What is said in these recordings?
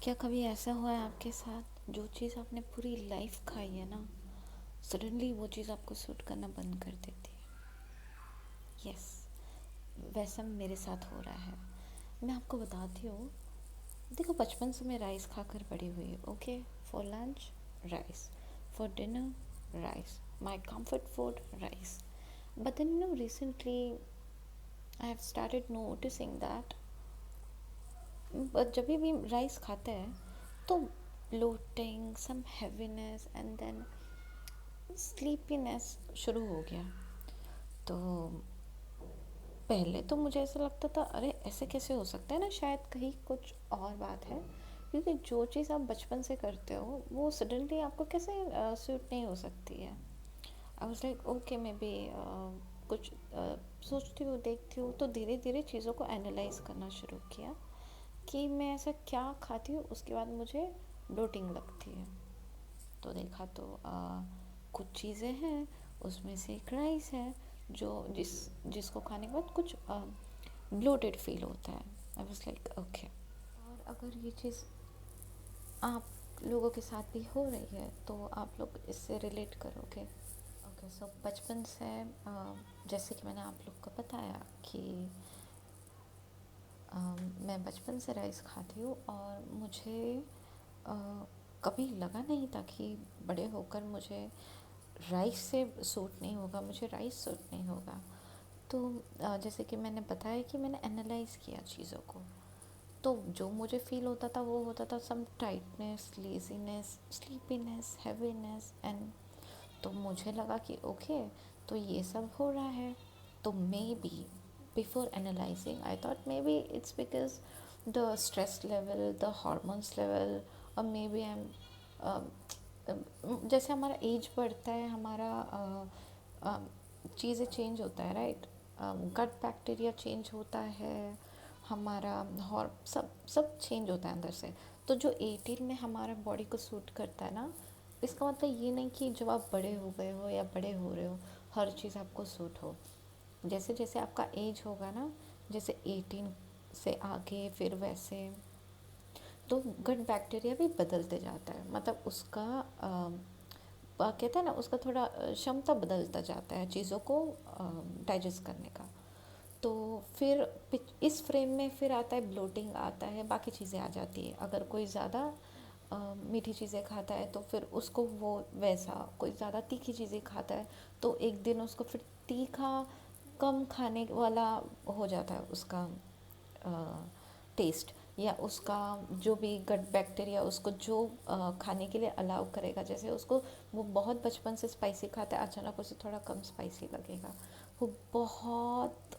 क्या कभी ऐसा हुआ है आपके साथ जो चीज़ आपने पूरी लाइफ खाई है ना, सडनली वो चीज़ आपको सूट करना बंद कर देती है? यस, वैसा मेरे साथ हो रहा है। मैं आपको बताती हूँ। देखो, बचपन से मैं राइस खाकर बड़ी हुई। Okay, for lunch rice, for dinner rice, my comfort food rice. But then recently I have started noticing that जब भी राइस खाते हैं तो bloating, some heaviness and then sleepiness शुरू हो गया। तो पहले तो मुझे ऐसा लगता था, अरे ऐसे कैसे हो सकता है ना, शायद कहीं कुछ और बात है, क्योंकि जो चीज़ आप बचपन से करते हो वो सडनली आपको कैसे सूट नहीं हो सकती है। I was like okay, may be कुछ सोचती हूँ, देखती हूँ, तो धीरे धीरे चीज़ों को एनालाइज करना शुरू किया कि मैं ऐसा क्या खाती हूँ उसके बाद मुझे ब्लोटिंग लगती है। तो देखा तो कुछ चीज़ें हैं, उसमें से एक राइस है जो जिसको खाने के बाद कुछ ब्लोटेड फील होता है। I was like okay. और अगर ये चीज़ आप लोगों के साथ भी हो रही है तो आप लोग इससे रिलेट करोगे। ओके, सो बचपन से जैसे कि मैंने आप लोग को बताया कि मैं बचपन से राइस खाती हूँ और मुझे अ, कभी लगा नहीं था कि बड़े होकर मुझे राइस से सूट नहीं होगा, मुझे राइस सूट नहीं होगा। तो जैसे कि मैंने बताया कि मैंने एनालाइज़ किया चीज़ों को, तो जो मुझे फ़ील होता था वो होता था some tightness, laziness, sleepiness, heaviness and तो मुझे लगा कि ओके, तो ये सब हो रहा है। तो may be before analysing I thought may be it's because the stress level, the hormones level, और मे बी आई एम जैसे हमारा एज बढ़ता है, हमारा चीज़ें चेंज होता है, राइट। गट बैक्टीरिया चेंज होता है, हमारा हॉर सब सब चेंज होता है अंदर से। तो जो 18 में हमारा बॉडी को सूट करता है ना, इसका मतलब ये नहीं कि जब आप बड़े हो गए हो या बड़े हो रहे हो हर चीज़ आपको सूट हो। जैसे जैसे आपका एज होगा ना, जैसे 18 से आगे फिर वैसे तो गट बैक्टीरिया भी बदलते जाता है, मतलब उसका कहते हैं ना, उसका थोड़ा क्षमता बदलता जाता है चीज़ों को डाइजेस्ट करने का। तो फिर इस फ्रेम में फिर आता है ब्लोटिंग, आता है बाकी चीज़ें आ जाती है। अगर कोई ज़्यादा मीठी चीज़ें खाता है तो फिर उसको वो वैसा, कोई ज़्यादा तीखी चीज़ें खाता है तो एक दिन उसको फिर तीखा कम खाने वाला हो जाता है उसका टेस्ट, या उसका जो भी गट बैक्टीरिया उसको जो खाने के लिए अलाउ करेगा। जैसे उसको वो बहुत बचपन से स्पाइसी खाता है, अचानक उसे थोड़ा कम स्पाइसी लगेगा। वो बहुत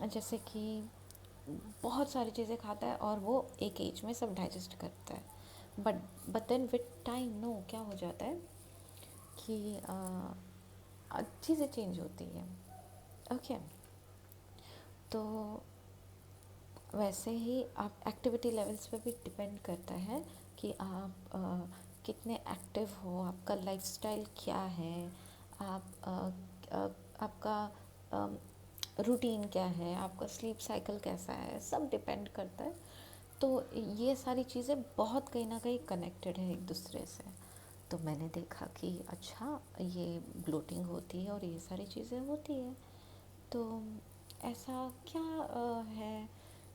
जैसे कि बहुत सारी चीज़ें खाता है और वो एक एज में सब डाइजेस्ट करता है। But then with time no क्या हो जाता है कि चीज़ें चेंज होती हैं। ओके, तो वैसे ही आप एक्टिविटी लेवल्स पे भी डिपेंड करता है कि आप कितने एक्टिव हो, आपका लाइफस्टाइल क्या है, आप आपका रूटीन क्या है, आपका स्लीप साइकिल कैसा है, सब डिपेंड करता है। तो ये सारी चीज़ें बहुत कहीं ना कहीं कनेक्टेड है एक दूसरे से। तो मैंने देखा कि अच्छा, ये ब्लोटिंग होती है और ये सारी चीज़ें होती है, तो ऐसा क्या है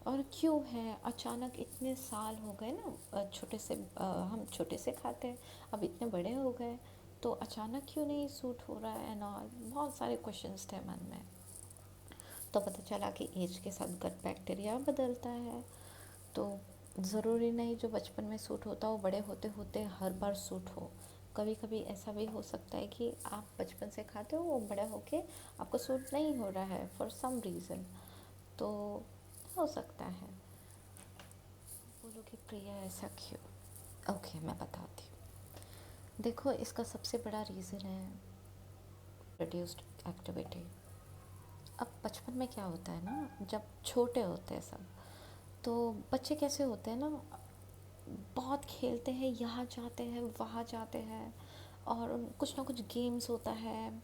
और क्यों है? अचानक इतने साल हो गए ना, छोटे से हम छोटे से खाते हैं, अब इतने बड़े हो गए, तो अचानक क्यों नहीं सूट हो रहा है एंड ऑल, बहुत सारे क्वेश्चंस थे मन में। तो पता चला कि एज के साथ गट बैक्टीरिया बदलता है। तो ज़रूरी नहीं जो बचपन में सूट होता हो बड़े होते होते हर बार सूट हो। कभी कभी ऐसा भी हो सकता है कि आप बचपन से खाते हो, वो बड़ा होके आपको सूट नहीं हो रहा है फॉर सम रीज़न। तो हो सकता है। बोलोगे प्रिया ऐसा क्यों? ओके, मैं बताती हूँ। देखो, इसका सबसे बड़ा रीज़न है रिड्यूस्ड एक्टिविटी। अब बचपन में क्या होता है ना, जब छोटे होते हैं सब, तो बच्चे कैसे होते हैं ना, बहुत खेलते हैं, यहाँ जाते हैं वहाँ जाते हैं, और कुछ ना कुछ गेम्स होता है,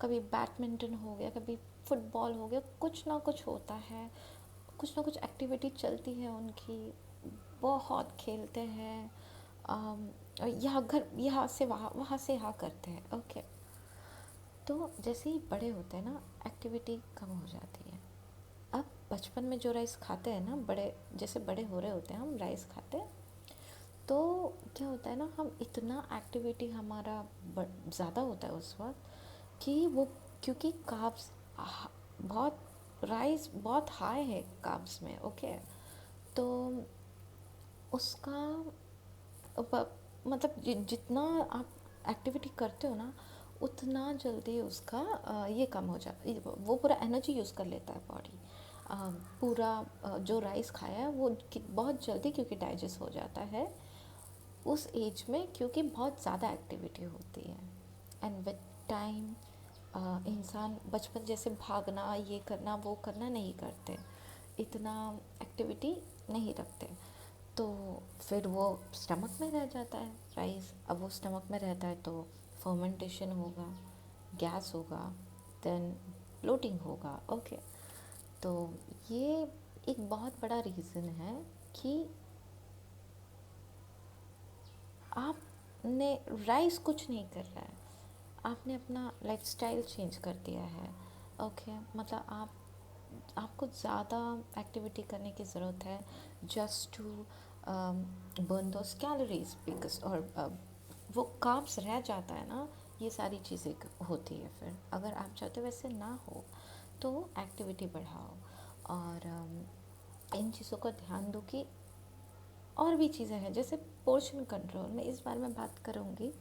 कभी बैडमिंटन हो गया, कभी फुटबॉल हो गया, कुछ ना कुछ होता है, कुछ ना कुछ एक्टिविटी चलती है उनकी। बहुत खेलते हैं, यहाँ घर, यहाँ से वहाँ, वहाँ से यहाँ करते हैं। ओके, तो जैसे ही बड़े होते हैं ना, एक्टिविटी कम हो जाती है। अब बचपन में जो राइस खाते हैं ना, बड़े जैसे बड़े हो रहे होते हैं हम राइस खाते हैं, तो क्या होता है ना, हम इतना एक्टिविटी हमारा ज़्यादा होता है उस वक्त कि वो, क्योंकि कार्ब्स बहुत, राइस बहुत हाई है कार्ब्स में। ओके, तो उसका मतलब जितना आप एक्टिविटी करते हो ना, उतना जल्दी उसका ये कम हो जाता, वो पूरा एनर्जी यूज़ कर लेता है बॉडी। पूरा जो राइस खाया है वो बहुत जल्दी क्योंकि डाइजेस्ट हो जाता है उस एज में, क्योंकि बहुत ज़्यादा एक्टिविटी होती है। एंड विद टाइम इंसान बचपन जैसे भागना, ये करना, वो करना नहीं करते, इतना एक्टिविटी नहीं रखते, तो फिर वो स्टमक में रह जाता है राइस। अब वो स्टमक में रहता है तो फर्मेंटेशन होगा, गैस होगा, देन ब्लोटिंग होगा। ओके, तो ये एक बहुत बड़ा रीज़न है कि आपने, राइस कुछ नहीं कर रहा है, आपने अपना लाइफस्टाइल चेंज कर दिया है। ओके, मतलब आपको ज़्यादा एक्टिविटी करने की ज़रूरत है just to burn those calories, because और वो कार्ब्स रह जाता है ना, ये सारी चीज़ें होती है। फिर अगर आप चाहते हो वैसे ना हो तो एक्टिविटी बढ़ाओ, और इन चीज़ों का ध्यान दो कि और भी चीज़ें हैं जैसे पोर्शन कंट्रोल। मैं इस बारे में बात करूँगी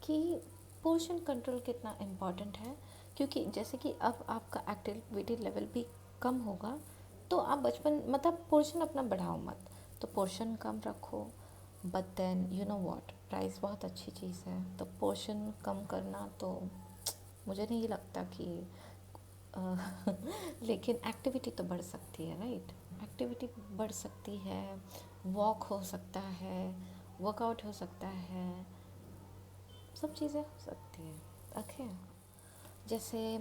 कि पोर्शन कंट्रोल कितना इम्पॉर्टेंट है, क्योंकि जैसे कि अब आपका एक्टिविटी लेवल भी कम होगा, तो आप बचपन मतलब पोर्शन अपना बढ़ाओ मत, तो पोर्शन कम रखो। But then you know what, price बहुत अच्छी चीज़ है, तो पोर्शन कम करना तो मुझे नहीं लगता कि लेकिन एक्टिविटी तो बढ़ सकती है, राइट? एक्टिविटी बढ़ सकती है, वॉक हो सकता है, वर्कआउट हो सकता है, सब चीज़ें हो सकती हैं। ओके, जैसे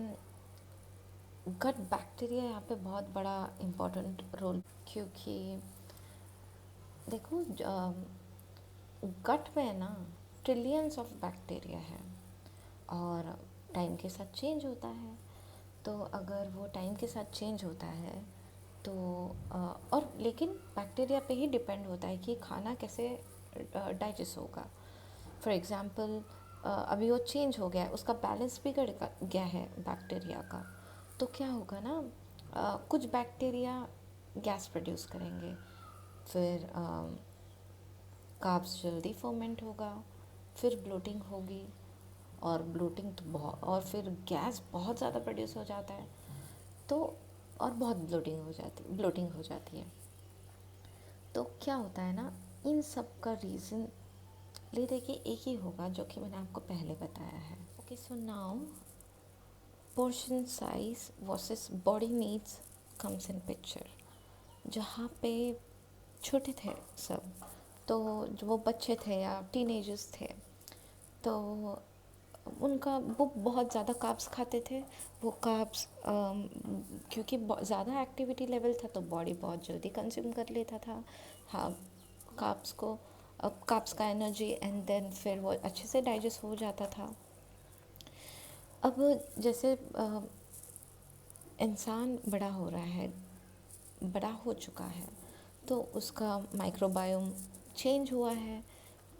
गट बैक्टीरिया यहाँ पे बहुत बड़ा इम्पोर्टेंट रोल, क्योंकि देखो गट में ना ट्रिलियंस ऑफ बैक्टीरिया है, और टाइम के साथ चेंज होता है। तो अगर वो टाइम के साथ चेंज होता है तो और लेकिन बैक्टीरिया पे ही डिपेंड होता है कि खाना कैसे डाइजेस्ट होगा। फॉर एग्ज़ाम्पल अभी वो चेंज हो गया है, उसका बैलेंस बिगड़ गया है बैक्टीरिया का, तो क्या होगा ना, कुछ बैक्टीरिया गैस प्रोड्यूस करेंगे, फिर कार्ब्स जल्दी फर्मेंट होगा, फिर ब्लोटिंग होगी, और ब्लोटिंग तो बहुत, और फिर गैस बहुत ज़्यादा प्रोड्यूस हो जाता है, तो और बहुत ब्लोटिंग हो जाती है। तो क्या होता है ना, इन सब का रीज़न ले देखिए एक ही होगा जो कि मैंने आपको पहले बताया है। Okay, so now portion size versus body needs comes in picture. जहाँ पे छोटे थे सब, तो जो वो बच्चे थे या टीनेजर्स थे, तो उनका वो बहुत ज़्यादा कार्ब्स खाते थे। वो कार्ब्स क्योंकि ज़्यादा एक्टिविटी लेवल था तो बॉडी बहुत जल्दी कंज्यूम कर लेता था, हाँ, कार्ब्स को, कार्ब्स का एनर्जी, एंड देन फिर वो अच्छे से डाइजेस्ट हो जाता था। अब जैसे इंसान बड़ा हो रहा है, बड़ा हो चुका है, तो उसका माइक्रोबायोम चेंज हुआ है,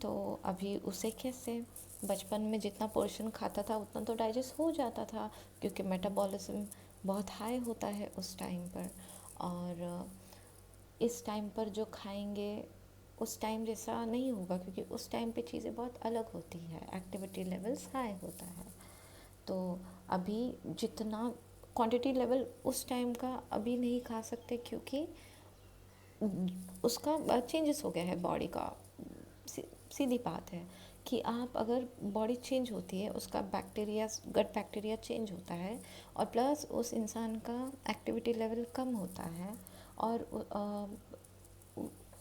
तो अभी उसे कैसे, बचपन में जितना पोर्शन खाता था उतना तो डाइजेस्ट हो जाता था, क्योंकि मेटाबॉलिज्म बहुत हाई होता है उस टाइम पर, और इस टाइम पर जो खाएंगे उस टाइम जैसा नहीं होगा, क्योंकि उस टाइम पे चीज़ें बहुत अलग होती है, एक्टिविटी लेवल्स हाई होता है। तो अभी जितना क्वांटिटी लेवल उस टाइम का अभी नहीं खा सकते, क्योंकि उसका चेंजेस हो गया है बॉडी का। सीधी बात है कि आप अगर बॉडी चेंज होती है, उसका बैक्टीरिया, गट बैक्टीरिया चेंज होता है, और प्लस उस इंसान का एक्टिविटी लेवल कम होता है, और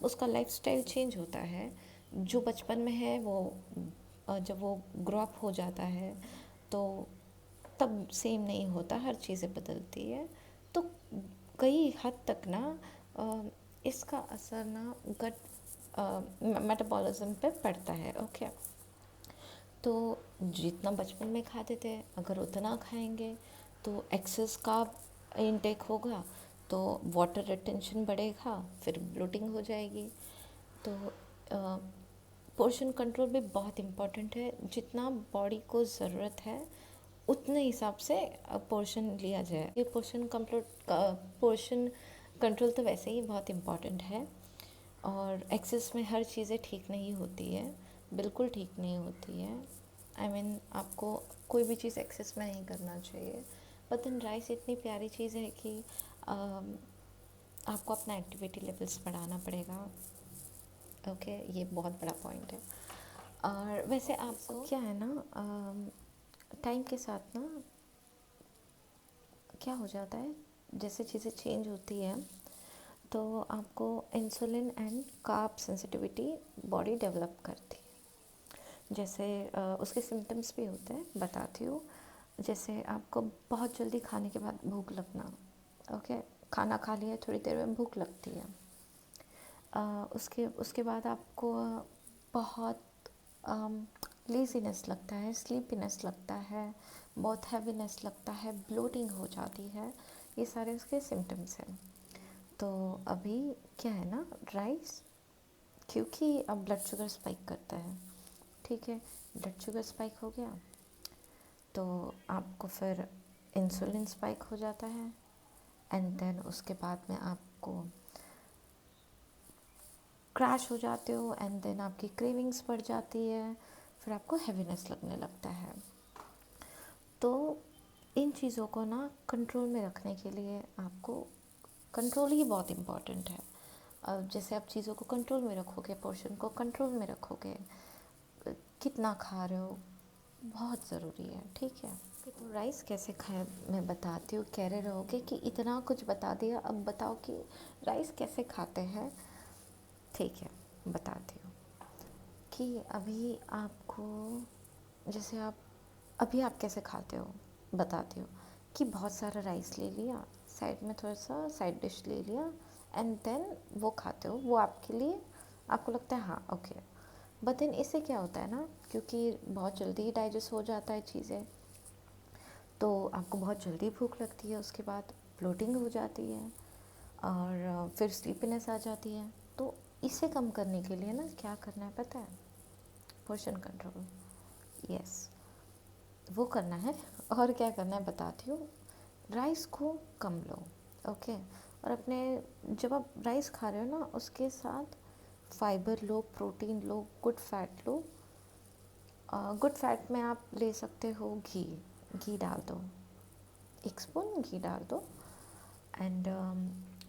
उसका लाइफस्टाइल चेंज होता है, जो बचपन में है वो जब वो ग्रो अप हो जाता है तो तब सेम नहीं होता, हर चीज़ें बदलती है। तो कई हद तक ना इसका असर ना गट मेटाबॉलिज्म पे पड़ता है। ओके, तो जितना बचपन में खाते थे अगर उतना खाएंगे तो एक्सेस का इनटेक होगा, तो वाटर रिटेंशन बढ़ेगा, फिर ब्लोटिंग हो जाएगी। तो पोर्शन कंट्रोल भी बहुत इम्पॉर्टेंट है। जितना बॉडी को ज़रूरत है उतने हिसाब से पोर्शन लिया जाए। ये पोर्शन कंट्रोल तो वैसे ही बहुत इम्पॉर्टेंट है, और एक्सेस में हर चीज़ें ठीक नहीं होती है, बिल्कुल ठीक नहीं होती है। आई मीन आपको कोई भी चीज़ एक्सेस में नहीं करना चाहिए। बट देन राइस इतनी प्यारी चीज़ है कि आपको अपना एक्टिविटी लेवल्स बढ़ाना पड़ेगा। ओके, ये बहुत बड़ा पॉइंट है। और वैसे आपको क्या है ना, टाइम के साथ ना क्या हो जाता है, जैसे चीज़ें चेंज होती है तो आपको insulin and carb sensitivity body develop करती है। जैसे उसके सिम्टम्स भी होते हैं, बताती हूँ। जैसे आपको बहुत जल्दी खाने के बाद भूख लगना। ओके, खाना खा लिया थोड़ी देर में भूख लगती है। उसके उसके बाद आपको बहुत लेज़ीनेस लगता है, स्लीपीनेस लगता है, बहुत हैवीनेस लगता है, ब्लोटिंग हो जाती है। ये सारे उसके सिम्टम्स हैं। तो अभी क्या है ना, राइस क्योंकि अब ब्लड शुगर स्पाइक करता है, ठीक है, ब्लड शुगर स्पाइक हो गया तो आपको फिर इंसुलिन स्पाइक हो जाता है, एंड देन उसके बाद में आपको क्रैश हो जाते हो, एंड देन आपकी क्रेविंग्स बढ़ जाती है, फिर आपको हैवीनेस लगने लगता है। तो इन चीज़ों को ना कंट्रोल में रखने के लिए आपको कंट्रोल ही बहुत इम्पॉर्टेंट है। अब जैसे आप चीज़ों को कंट्रोल में रखोगे, पोर्शन को कंट्रोल में रखोगे, कितना खा रहे हो बहुत ज़रूरी है, ठीक है। तो राइस कैसे खाएं मैं बताती हूँ। कह रहे रहोगे कि इतना कुछ बता दिया, अब बताओ कि राइस कैसे खाते हैं। ठीक है, बताती हूँ कि अभी आपको, जैसे अभी आप कैसे खाते हो बताती हूँ। कि बहुत सारा राइस ले लिया, साइड में थोड़ा सा साइड डिश ले लिया, एंड देन वो खाते हो, वो आपके लिए आपको लगता है हाँ ओके। बट देन इससे क्या होता है ना, क्योंकि बहुत जल्दी डाइजेस्ट हो जाता है चीज़ें, तो आपको बहुत जल्दी भूख लगती है, उसके बाद ब्लोटिंग हो जाती है, और फिर स्लीपीनेस आ जाती है। तो इसे कम करने के लिए ना क्या करना है पता है, पोर्शन कंट्रोल। यस, वो करना है। और क्या करना है बताती हूँ। राइस को कम लो, ओके। और अपने जब आप राइस खा रहे हो ना, उसके साथ फाइबर लो, प्रोटीन लो, गुड फैट लो। गुड फैट में आप ले सकते हो घी, घी डाल दो, 1 स्पून घी डाल दो। एंड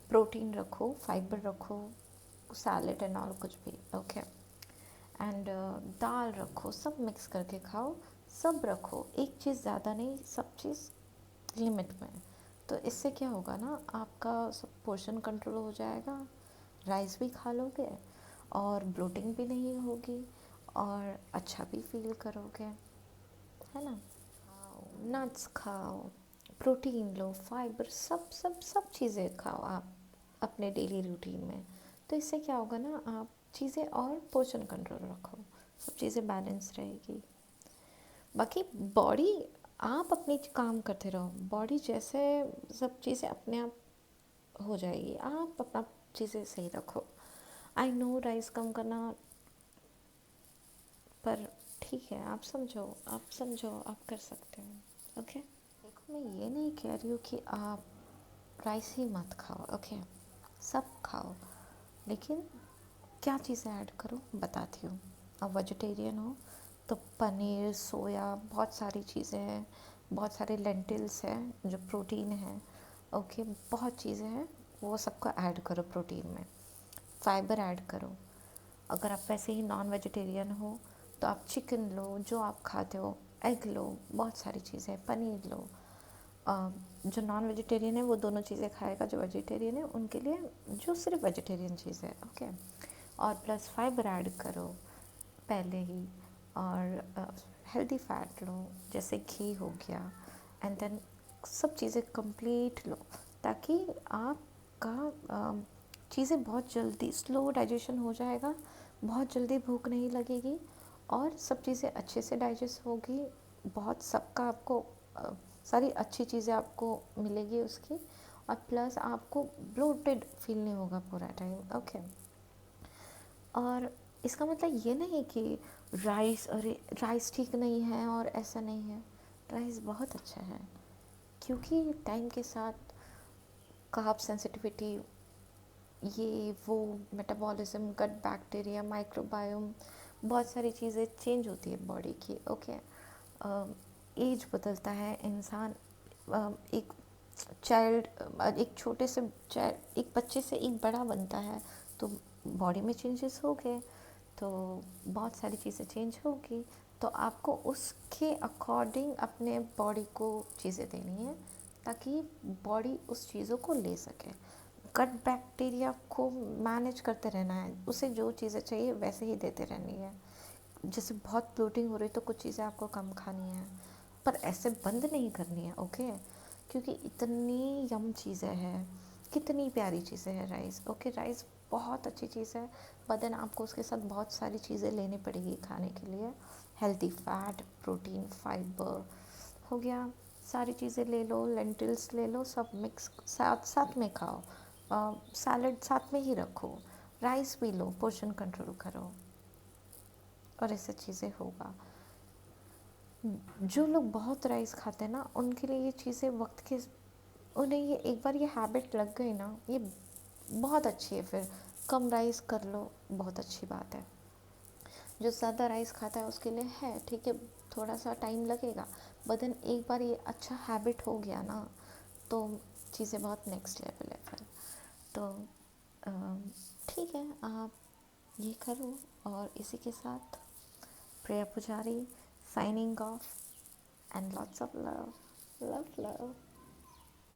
प्रोटीन रखो, फाइबर रखो, सैलेड एंड ऑल कुछ भी, ओके। एंड दाल रखो, सब मिक्स करके खाओ। सब रखो, एक चीज़ ज़्यादा नहीं, सब चीज़ लिमिट में। तो इससे क्या होगा ना, आपका सब पोर्शन कंट्रोल हो जाएगा, राइस भी खा लोगे और ब्लोटिंग भी नहीं होगी, और अच्छा भी फील करोगे, है ना। नट्स खाओ, प्रोटीन लो, फाइबर, सब सब सब चीज़ें खाओ आप अपने डेली रूटीन में। तो इससे क्या होगा ना, आप चीज़ें और पोर्शन कंट्रोल रखो, सब चीज़ें बैलेंस रहेगी। बाकी बॉडी, आप अपनी काम करते रहो, बॉडी जैसे सब चीज़ें अपने आप हो जाएगी। आप अपना चीज़ें सही रखो। आई नो राइस कम करना, पर ठीक है, आप समझो आप कर सकते हो, ओके। देखो, मैं ये नहीं कह रही हूँ कि आप राइस ही मत खाओ, ओके, सब खाओ, लेकिन क्या चीज़ें ऐड करो बताती हूँ। अब वेजिटेरियन हो तो पनीर, सोया, बहुत सारी चीज़ें हैं, बहुत सारे लेंटिल्स हैं जो प्रोटीन है, ओके, बहुत चीज़ें हैं, वो सबको ऐड करो प्रोटीन में। फाइबर ऐड करो। अगर आप वैसे ही नॉन वेजिटेरियन हो तो आप चिकन लो, जो आप खाते हो, एग लो, बहुत सारी चीज़ें, पनीर लो। जो नॉन वेजिटेरियन है वो दोनों चीज़ें खाएगा, जो वेजिटेरियन है उनके लिए जो सिर्फ वेजिटेरियन चीज़ है, ओके। और प्लस फाइबर ऐड करो पहले ही, और हेल्दी फैट लो, जैसे घी हो गया, एंड देन सब चीज़ें कंप्लीट लो, ताकि आपका चीज़ें बहुत जल्दी स्लो डाइजेशन हो जाएगा, बहुत जल्दी भूख नहीं लगेगी और सब चीज़ें अच्छे से डाइजेस्ट होगी। बहुत सबका आपको सारी अच्छी चीज़ें आपको मिलेगी उसकी, और प्लस आपको ब्लोटेड फील नहीं होगा पूरा टाइम। ओके। और इसका मतलब ये नहीं कि राइस, अरे राइस ठीक नहीं है और ऐसा नहीं है, राइस बहुत अच्छा है, क्योंकि टाइम के साथ कार्ब सेंसिटिविटी, ये वो, मेटाबॉलिज्म, गट बैक्टीरिया, माइक्रोबायोम, बहुत सारी चीज़ें चेंज होती है बॉडी की। ओके। एज बदलता है इंसान, एक चाइल्ड, एक छोटे से चाइल्ड, एक बच्चे से एक बड़ा बनता है, तो बॉडी में चेंजेस हो गए, तो बहुत सारी चीज़ें चेंज होगी, तो आपको उसके अकॉर्डिंग अपने बॉडी को चीज़ें देनी है ताकि बॉडी उस चीज़ों को ले सके। गट बैक्टीरिया को मैनेज करते रहना है, उसे जो चीज़ें चाहिए वैसे ही देते रहनी है। जैसे बहुत ब्लोटिंग हो रही है तो कुछ चीज़ें आपको कम खानी है, पर ऐसे बंद नहीं करनी है। ओके। क्योंकि इतनी यम चीज़ें हैं, कितनी प्यारी चीज़ें हैं राइस। ओके, राइस बहुत अच्छी चीज़ है, बट देन आपको उसके साथ बहुत सारी चीज़ें लेनी पड़ेगी खाने के लिए। हेल्दी फैट, प्रोटीन, फाइबर हो गया, सारी चीज़ें ले लो, लेंटिल्स ले लो, सब मिक्स साथ साथ में खाओ, सैलड साथ में ही रखो, राइस भी लो, पोर्शन कंट्रोल करो, और ऐसे चीज़ें होगा। जो लोग बहुत राइस खाते हैं ना, उनके लिए ये चीज़ें वक्त के, उन्हें ये एक बार ये हैबिट लग गई ना, ये बहुत अच्छी है। फिर कम राइस कर लो, बहुत अच्छी बात है। जो ज़्यादा राइस खाता है उसके लिए है ठीक है, थोड़ा सा टाइम लगेगा, बट देन एक बार ये अच्छा हैबिट हो गया ना, तो चीज़ें बहुत नेक्स्ट लेवल है फिर। तो ठीक है, आप ये करो। और इसी के साथ प्रिया पुजारी signing off, and lots of love, love love.